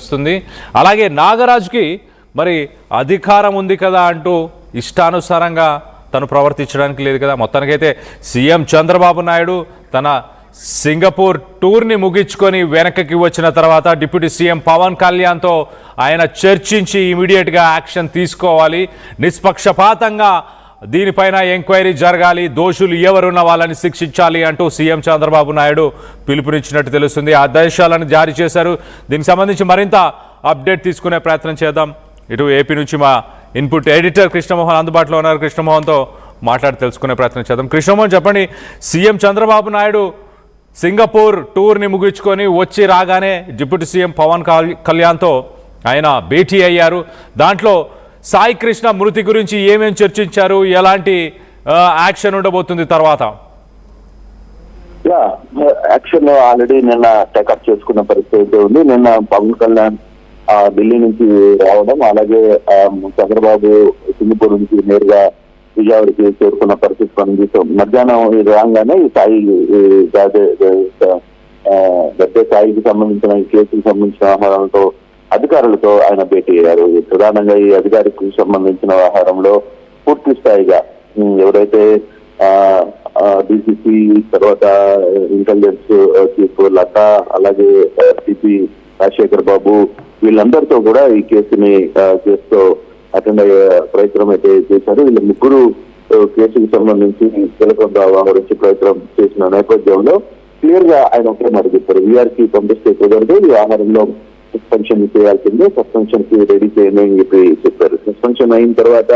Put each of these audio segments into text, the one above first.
తెలుస్తుంది. అలాగే నాగరాజుకి మరి అధికారం ఉంది కదా అంటూ ఇష్టానుసారంగా తను ప్రవర్తించడానికి లేదు కదా. మొత్తానికైతే సీఎం చంద్రబాబు నాయుడు తన సింగపూర్ టూర్ని ముగించుకొని వెనక్కి వచ్చిన తర్వాత డిప్యూటీ సీఎం పవన్ కళ్యాణ్తో ఆయన చర్చించి ఇమీడియట్గా యాక్షన్ తీసుకోవాలి, నిష్పక్షపాతంగా దీనిపైన ఎంక్వైరీ జరగాలి, దోషులు ఎవరున్న వాళ్ళని శిక్షించాలి అంటూ సీఎం చంద్రబాబు నాయుడు పిలుపునిచ్చినట్టు తెలుస్తుంది. ఆదేశాలను జారీ చేశారు. దీనికి సంబంధించి మరింత అప్డేట్ తీసుకునే ప్రయత్నం చేద్దాం. ఇటు ఏపీ నుంచి మా ఇన్పుట్ ఎడిటర్ కృష్ణమోహన్ అందుబాటులో ఉన్నారు. కృష్ణమోహన్తో మాట్లాడి తెలుసుకునే ప్రయత్నం చేద్దాం. కృష్ణమోహన్, చెప్పండి, సీఎం చంద్రబాబు నాయుడు సింగపూర్ టూర్ని ముగించుకొని వచ్చి రాగానే డిప్యూటీ సీఎం పవన్ కళ్యాణ్తో ఆయన భేటీ అయ్యారు. దాంట్లో సాయి కృష్ణ మృతి గురించి ఏమేమి చర్చించారు, ఎలాంటి యాక్షన్ ఉండబోతుంది తర్వాత? యాక్షన్ ఆల్రెడీ నిన్న టేకప్ చేసుకున్న పరిస్థితి ఉంది. నిన్న పవన్ కళ్యాణ్ ఢిల్లీ నుంచి రావడం, అలాగే చంద్రబాబు సింగపూర్ నుంచి నేరుగా విజయవాడకి చేరుకున్న పరిస్థితి మనం చూసాం. మధ్యాహ్నం రాగానే ఈ సాయి గద్దె సాయికి సంబంధించిన ఈ కేసుకు సంబంధించిన వ్యవహారాలతో అధికారులతో ఆయన భేటీ అయ్యారు. ప్రధానంగా ఈ అధికారికి సంబంధించిన వ్యవహారంలో పూర్తి స్థాయిగా ఎవరైతే డిసిసి, తర్వాత ఇంటెలిజెన్స్ చీఫ్ లతా, అలాగే సిపి రాజశేఖర్ బాబు, వీళ్ళందరితో కూడా ఈ కేసుతో అటెండ్ అయ్యే ప్రయత్నం అయితే చేశారు. వీళ్ళ ముగ్గురు కేసుకు సంబంధించి కీలకంగా వ్యవహరించే ప్రయత్నం చేసిన నేపథ్యంలో క్లియర్ గా ఆయన ఒకే మాట చెప్పారు, వీఆర్కి పంపిస్తే కుదరదు, ఈ వ్యవహారంలో సస్పెన్షన్ చేయాల్సిందే, సస్పెన్షన్ కి రెడీ చేయండి అని చెప్పారు. సస్పెన్షన్ అయిన తర్వాత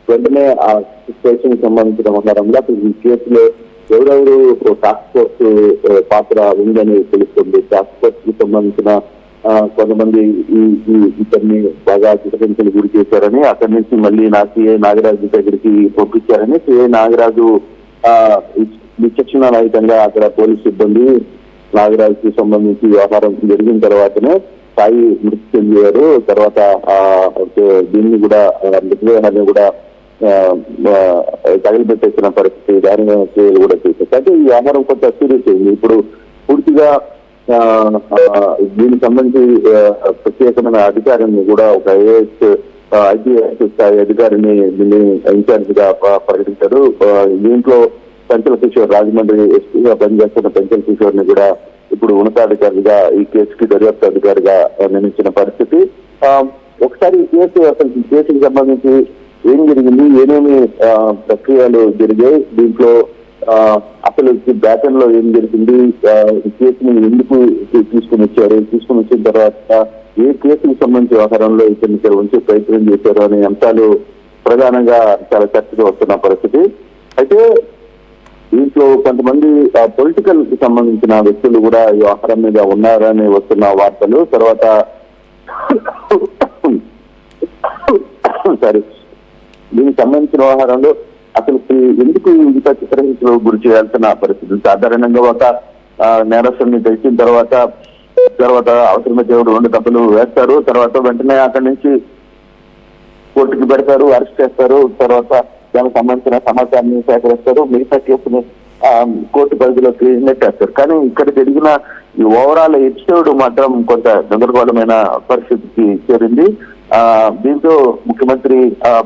వెంటనే ఆ కేసుకు సంబంధించిన వ్యవహారంలో ఈ కేసులో ఎవరెవరు టాస్క్ ఫోర్స్ పాత్ర ఉందని తెలుస్తుంది. టాస్క్ ఫోర్స్ కి సంబంధించిన కొంతమంది ఇతన్ని బాగా చిత్రహింసలు గురి చేశారని, అక్కడి నుంచి మళ్ళీ సిఐ నాగరాజు దగ్గరికి పంపించారని, సిఐ నాగరాజు విచక్షణ రహితంగా అక్కడ పోలీస్ సిబ్బంది నాగరాజుకి సంబంధించి వ్యవహారం జరిగిన తర్వాతనే సాయి మృతి చెందారు. తర్వాత దీన్ని కూడా మృతదేహాన్ని కూడా తగిలిపెట్టేసిన పరిస్థితి, దాని కూడా చేశారు. అయితే ఈ వ్యవహారం కొంత సీరియస్ అయింది. ఇప్పుడు పూర్తిగా దీనికి సంబంధించి ప్రత్యేకమైన అధికారిని కూడా ఒక ఐపీఎస్ స్థాయి అధికారిని దీన్ని ఇన్ఛార్జ్ గా ప్రకటించారు. దీంట్లో పెంచల కిషోర్, రాజమండ్రి ఎస్పీగా పనిచేస్తున్న పెంచల కిషోర్ ని కూడా ఇప్పుడు ఉన్నతాధికారిగా ఈ కేసుకి దర్యాప్తు అధికారిగా నియమించిన పరిస్థితి. ఒకసారి ఈ కేసుకి సంబంధించి ఏం జరిగింది, ఏమేమి ప్రక్రియలు జరిగాయి, దీంట్లో అసలు బ్యాటన్ లో ఏం జరిగింది, ఈ కేసుని ఎందుకు తీసుకుని వచ్చిన తర్వాత ఏ కేసుకు సంబంధించిన వ్యవహారంలో ఇతన్ని ఉంచే ప్రయత్నం చేశారు అనే అంశాలు ప్రధానంగా చాలా చర్చగా వస్తున్న పరిస్థితి. అయితే దీంట్లో కొంతమంది పొలిటికల్ కి సంబంధించిన వ్యక్తులు కూడా ఈ వ్యవహారం మీద ఉన్నారని వస్తున్న వార్తలు. తర్వాత దీనికి సంబంధించిన వ్యవహారంలో అసలు ఎందుకు ఇంత చిత్రహింసలు గురి చేయాల్సిన పరిస్థితి? సాధారణంగా ఒక నేరస్తుని తెలిసిన తర్వాత అవసరమైతే 2 దెబ్బలు వేస్తారు, తర్వాత వెంటనే అక్కడి నుంచి కోర్టుకి పెడతారు, అరెస్ట్ చేస్తారు, తర్వాత దానికి సంబంధించిన సమాచారాన్ని సేకరిస్తారు, మిగతా కేసుని కోర్టు పరిధిలోకి నెట్టేస్తారు. కానీ ఇక్కడ జరిగిన ఈ ఓవరాల్ ఎపిసోడ్ మాత్రం కొంత గందరగోళమైన పరిస్థితికి చేరింది. దీంతో ముఖ్యమంత్రి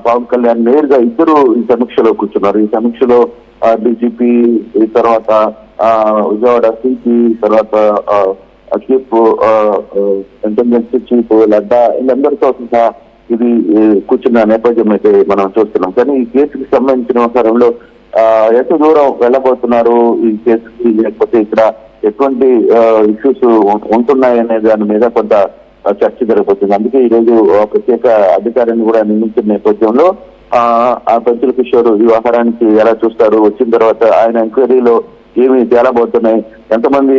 పవన్ కళ్యాణ్ నేరుగా ఇద్దరు ఈ సమీక్షలో కూర్చున్నారు. ఈ సమీక్షలో డీజీపీ, తర్వాత విజయవాడ సిపి, తర్వాత చీఫ్ ఇంటెలిజెన్స్ చీఫ్ లడ్డా, వీళ్ళందరితో ఇది కూర్చున్న నేపథ్యం అయితే మనం చూస్తున్నాం. కానీ ఈ కేసుకి సంబంధించిన వ్యవహారంలో ఎంత దూరం వెళ్ళబోతున్నారు ఈ కేసుకి, లేకపోతే ఇక్కడ ఎటువంటి ఇష్యూస్ ఉంటున్నాయనే దాని మీద కొంత చర్చ జరగబోతుంది. అందుకే ఈ రోజు ప్రత్యేక అధికారిని కూడా నియమించిన నేపథ్యంలో పెంచల కిషోర్ ఈ వ్యవహారానికి ఎలా చూస్తారు, వచ్చిన తర్వాత ఆయన ఎంక్వైరీలో ఏమి తేలబోతున్నాయి, ఎంతమంది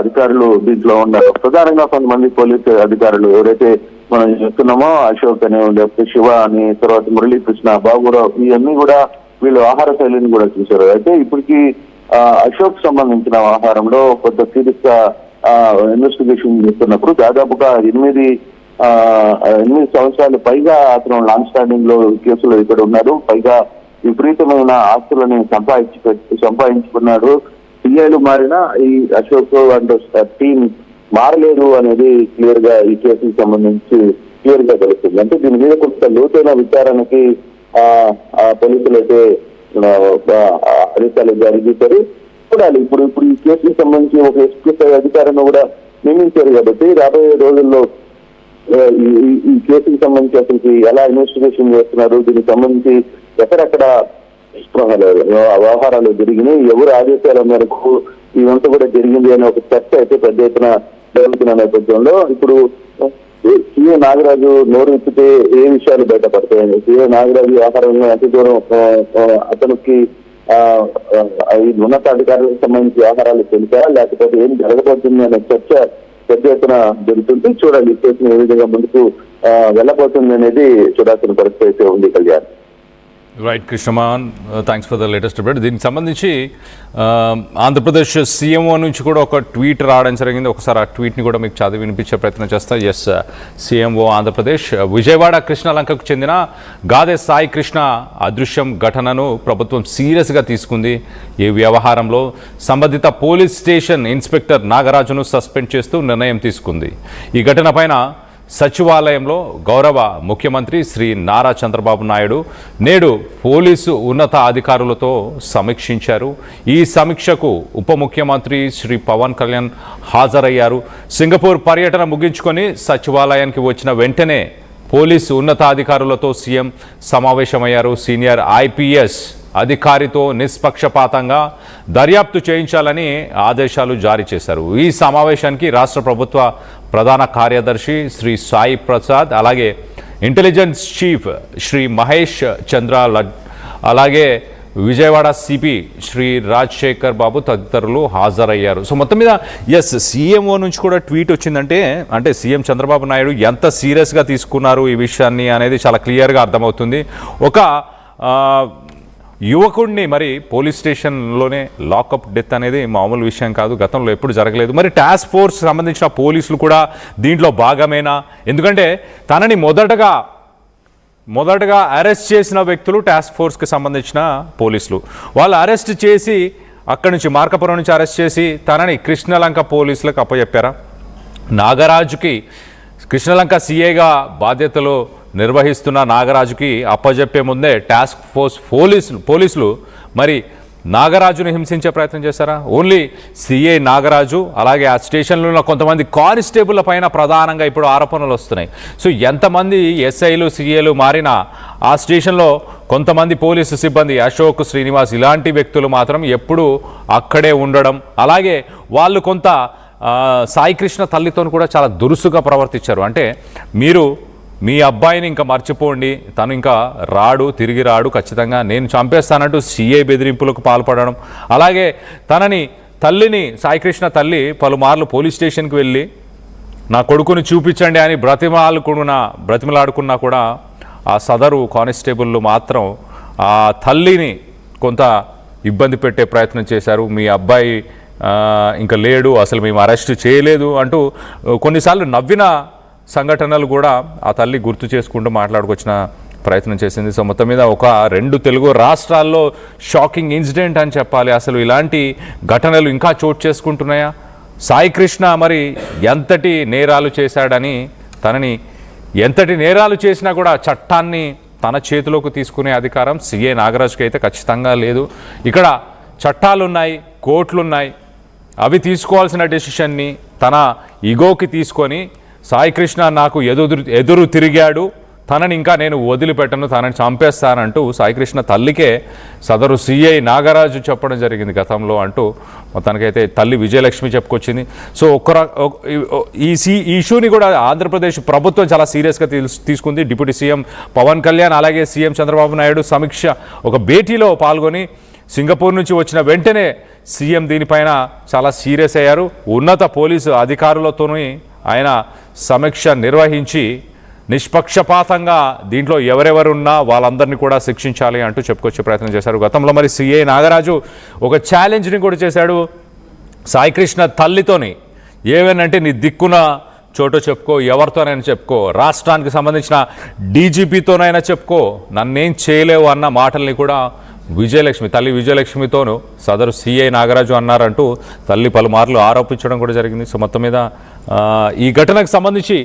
అధికారులు దీంట్లో ఉన్నారు, ప్రధానంగా కొంతమంది పోలీసు అధికారులు ఎవరైతే మనం చెప్తున్నామో అశోక్ అని, లేకపోతే శివ అని, తర్వాత మురళీకృష్ణ, బాబురావు, ఇవన్నీ కూడా వీళ్ళు ఆహార శైలిని కూడా చూశారు. అయితే ఇప్పటికీ అశోక్ సంబంధించిన వ్యవహారంలో కొంత సీరియస్ గా ఇన్వెస్టిగేషన్ చేస్తున్నప్పుడు దాదాపుగా 8 సంవత్సరాలు పైగా అతను లాంగ్ స్టాండింగ్ లో కేసులో ఇక్కడ ఉన్నారు. పైగా విపరీతమైన ఆస్తులని సంపాదించుకున్నాడు. సిఐలు మారిన ఈ అశోక్ అండ్ టీమ్ మారలేదు అనేది క్లియర్ గా ఈ కేసుకి సంబంధించి క్లియర్ గా తెలుస్తుంది. అంటే దీని మీద కొంత లోతైన విచారణకి పోలీసులు అయితే ఆదేశాలు జారీ చేశారు. చూడాలి ఇప్పుడు ఈ కేసుకి సంబంధించి ఒక ఎస్పీ అధికారిని కూడా నియమించారు కాబట్టి రాబోయే రోజుల్లో ఈ కేసుకి సంబంధించి అసలు ఎలా ఇన్వెస్టిగేషన్ చేస్తున్నారు, దీనికి సంబంధించి ఎక్కడెక్కడ వ్యవహారాలు జరిగినాయి, ఎవరు ఆదేశాల మేరకు ఇవంతా కూడా జరిగింది అనే ఒక చర్చ అయితే పెద్ద ఎత్తున జరుగుతున్న నేపథ్యంలో ఇప్పుడు సిఏ నాగరాజు నోరు ఇప్పితే ఏ విషయాలు బయటపడతాయని, సిఏ నాగరాజు వ్యవహారంలో ఎంత దూరం అతనికి ఉన్నతాధికారులకు సంబంధించి వ్యవహారాలు తెలిపా లేకపోతే ఏం జరగబోతుంది అనే చర్చ పెద్ద ఎత్తున జరుగుతుంది. చూడాలి ఈ కేసును ఏ విధంగా ముందుకు వెళ్ళబోతుంది అనేది చూడాల్సిన పరిస్థితి అయితే ఉంది. Kalyan. Right Krishnaman, thanks for the latest update. దీనికి సంబంధించి ఆంధ్రప్రదేశ్ సీఎంఓ నుంచి కూడా ఒక ట్వీట్ రావడం జరిగింది. ఒకసారి ఆ ట్వీట్ని కూడా మీకు చదివి వినిపించే ప్రయత్నం చేస్తా. ఎస్, సీఎంఓ ఆంధ్రప్రదేశ్ విజయవాడ కృష్ణలంకకు చెందిన గాదె సాయి కృష్ణ అదృశ్యం ఘటనను ప్రభుత్వం సీరియస్గా తీసుకుంది. ఈ వ్యవహారంలో సంబంధిత పోలీస్ స్టేషన్ ఇన్స్పెక్టర్ నాగరాజును సస్పెండ్ చేస్తూ నిర్ణయం తీసుకుంది. ఈ ఘటన పైన సచివాలయంలో గౌరవ ముఖ్యమంత్రి శ్రీ నారా చంద్రబాబు నాయుడు నేడు పోలీసు ఉన్నత అధికారులతో సమీక్షించారు. ఈ సమీక్షకు ఉప ముఖ్యమంత్రి శ్రీ పవన్ కళ్యాణ్ హాజరయ్యారు. సింగపూర్ పర్యటన ముగించుకొని సచివాలయానికి వచ్చిన వెంటనే పోలీసు ఉన్నతాధికారులతో సీఎం సమావేశమయ్యారు. సీనియర్ ఐపీఎస్ అధికారితో నిష్పక్షపాతంగా దర్యాప్తు చేయించాలని ఆదేశాలు జారీ చేశారు. ఈ సమావేశానికి రాష్ట్ర ప్రభుత్వ ప్రధాన కార్యదర్శి శ్రీ సాయి ప్రసాద్, అలాగే ఇంటెలిజెన్స్ చీఫ్ శ్రీ మహేష్ చంద్ర, అలాగే విజయవాడ సిపి శ్రీ రాజశేఖర్ బాబు తదితరులు హాజరయ్యారు. సో మొత్తం మీద ఎస్, సీఎంఓ నుంచి కూడా ట్వీట్ వచ్చిందంటే అంటే సీఎం చంద్రబాబు నాయుడు ఎంత సీరియస్గా తీసుకున్నారు ఈ విషయాన్ని అనేది చాలా క్లియర్గా అర్థమవుతుంది. ఒక యువకుడిని మరి పోలీస్ స్టేషన్లోనే లాకప్ డెత్ అనేది మామూలు విషయం కాదు, గతంలో ఎప్పుడు జరగలేదు. మరి టాస్క్ ఫోర్స్ సంబంధించిన పోలీసులు కూడా దీంట్లో భాగమేనా? ఎందుకంటే తనని మొదటగా అరెస్ట్ చేసిన వ్యక్తులు టాస్క్ ఫోర్స్కి సంబంధించిన పోలీసులు. వాళ్ళు అరెస్ట్ చేసి అక్కడి నుంచి మార్కాపురం నుంచి అరెస్ట్ చేసి తనని కృష్ణలంక పోలీసులకు అప్పచెప్పారా? నాగరాజుకి కృష్ణలంక సీఏగా బాధ్యతలు నిర్వహిస్తున్న నాగరాజుకి అప్పజెప్పే ముందే టాస్క్ ఫోర్స్ పోలీసులు మరి నాగరాజును హింసించే ప్రయత్నం చేశారా? ఓన్లీ సిఐ నాగరాజు అలాగే ఆ స్టేషన్లో ఉన్న కొంతమంది కానిస్టేబుల్ల పైన ప్రధానంగా ఇప్పుడు ఆరోపణలు వస్తున్నాయి. సో ఎంతమంది ఎస్ఐలు సిఐలు మారినా ఆ స్టేషన్లో కొంతమంది పోలీసు సిబ్బంది అశోక్, శ్రీనివాస్ ఇలాంటి వ్యక్తులు మాత్రం ఎప్పుడూ అక్కడే ఉండడం, అలాగే వాళ్ళు కొంత సాయికృష్ణ తల్లితో కూడా చాలా దురుసుగా ప్రవర్తించారు. అంటే మీరు మీ అబ్బాయిని ఇంకా మర్చిపోండి, తను ఇంకా తిరిగి రాడు, ఖచ్చితంగా నేను చంపేస్తానంటూ సిఐ బెదిరింపులకు పాల్పడడం, అలాగే తల్లిని సాయికృష్ణ తల్లి పలుమార్లు పోలీస్ స్టేషన్కి వెళ్ళి నా కొడుకుని చూపించండి అని బ్రతిమలాడుకున్నా కూడా ఆ సదరు కానిస్టేబుల్లు మాత్రం ఆ తల్లిని కొంత ఇబ్బంది పెట్టే ప్రయత్నం చేశారు. మీ అబ్బాయి ఇంకా లేడు, అసలు మేము అరెస్ట్ చేయలేదు అంటూ కొన్నిసార్లు నవ్విన సంఘటనలు కూడా ఆ తల్లి గుర్తు చేసుకుంటూ మాట్లాడుకొచ్చిన ప్రయత్నం చేసింది. సో మొత్తం మీద 2 తెలుగు రాష్ట్రాల్లో షాకింగ్ ఇన్సిడెంట్ అని చెప్పాలి. అసలు ఇలాంటి ఘటనలు ఇంకా చోటు చేసుకుంటున్నాయా? సాయికృష్ణ మరి ఎంతటి నేరాలు చేశాడని, తనని ఎంతటి నేరాలు చేసినా కూడా చట్టాన్ని తన చేతిలోకి తీసుకునే అధికారం సిఏ నాగరాజుకి అయితే ఖచ్చితంగా లేదు. ఇక్కడ చట్టాలున్నాయి, కోర్టులున్నాయి, అవి తీసుకోవాల్సిన డెసిషన్ని తన ఈగోకి తీసుకొని సాయికృష్ణ నాకు ఎదురు తిరిగాడు, తనని ఇంకా నేను వదిలిపెట్టను, తనని చంపేస్తానంటూ సాయికృష్ణ తల్లికే సదరు సిఐ నాగరాజు చెప్పడం జరిగింది గతంలో అంటూ మొత్తానికైతే తల్లి విజయలక్ష్మి చెప్పుకొచ్చింది. సో ఈ ఇష్యూని కూడా ఆంధ్రప్రదేశ్ ప్రభుత్వం చాలా సీరియస్గా తీసుకుంది. డిప్యూటీ సీఎం పవన్ కళ్యాణ్ అలాగే సీఎం చంద్రబాబు నాయుడు సమీక్ష ఒక భేటీలో పాల్గొని సింగపూర్ నుంచి వచ్చిన వెంటనే సీఎం దీనిపైన చాలా సీరియస్ అయ్యారు. ఉన్నత పోలీసు అధికారులతోని ఆయన సమీక్ష నిర్వహించి నిష్పక్షపాతంగా దీంట్లో ఎవరెవరున్నా వాళ్ళందరినీ కూడా శిక్షించాలి అంటూ చెప్పుకొచ్చే ప్రయత్నం చేశారు. గతంలో మరి సిఐ నాగరాజు ఒక ఛాలెంజ్ని కూడా చేశాడు సాయికృష్ణ తల్లితోని. ఏమేనంటే నీ దిక్కున చోటో చెప్పుకో, ఎవరితోనైనా చెప్పుకో, రాష్ట్రానికి సంబంధించిన డీజీపీతోనైనా చెప్పుకో, నన్నేం చేయలేవు అన్న మాటల్ని కూడా విజయలక్ష్మి తల్లి విజయలక్ష్మితోనూ సదరు సిఐ నాగరాజు అన్నారంటూ తల్లి పలుమార్లు ఆరోపించడం కూడా జరిగింది. సో మొత్తం మీద ఈ ఘటనకు సంబంధించి